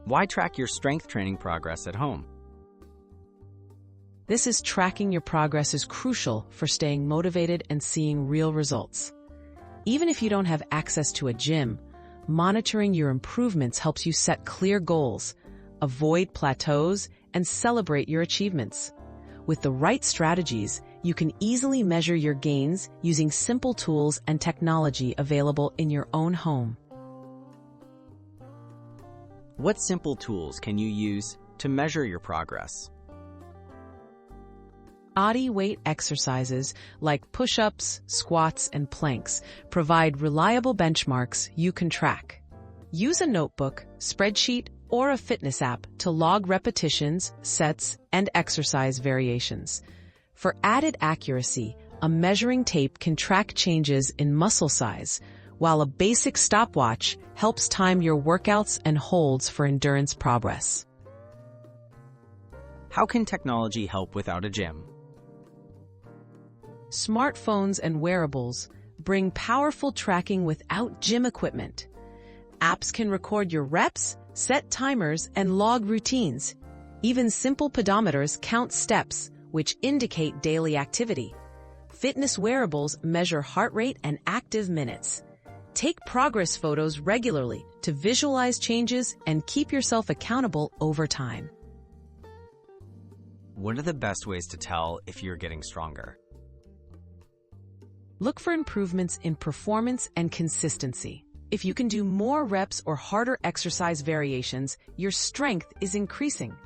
Why track your strength training progress at home? This is tracking your progress is crucial for staying motivated and seeing real results. Even if you don't have access to a gym, monitoring your improvements helps you set clear goals, avoid plateaus, and celebrate your achievements. With the right strategies, you can easily measure your gains using simple tools and technology available in your own home. What simple tools can you use to measure your progress? Body weight exercises like push-ups, squats, and planks provide reliable benchmarks you can track. Use a notebook, spreadsheet, or a fitness app to log repetitions, sets, and exercise variations. For added accuracy, a measuring tape can track changes in muscle size, while a basic stopwatch helps time your workouts and holds for endurance progress. How can technology help without a gym? Smartphones and wearables bring powerful tracking without gym equipment. Apps can record your reps, set timers, and log routines. Even simple pedometers count steps, which indicate daily activity. Fitness wearables measure heart rate and active minutes. Take progress photos regularly to visualize changes and keep yourself accountable over time. What are the best ways to tell if you're getting stronger? Look for improvements in performance and consistency. If you can do more reps or harder exercise variations, your strength is increasing.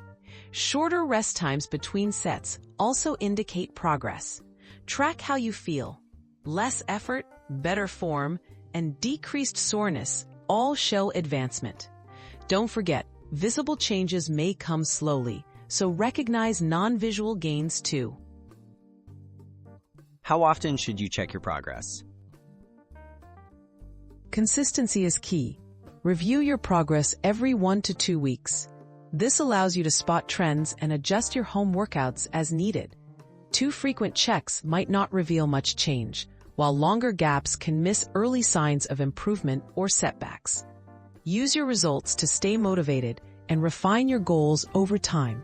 Shorter rest times between sets also indicate progress. Track how you feel. Less effort, better form, and decreased soreness all show advancement. Don't forget, visible changes may come slowly, so recognize non-visual gains too. How often should you check your progress? Consistency is key. Review your progress every 1 to 2 weeks. This allows you to spot trends and adjust your home workouts as needed. Too frequent checks might not reveal much change, while longer gaps can miss early signs of improvement or setbacks. Use your results to stay motivated and refine your goals over time.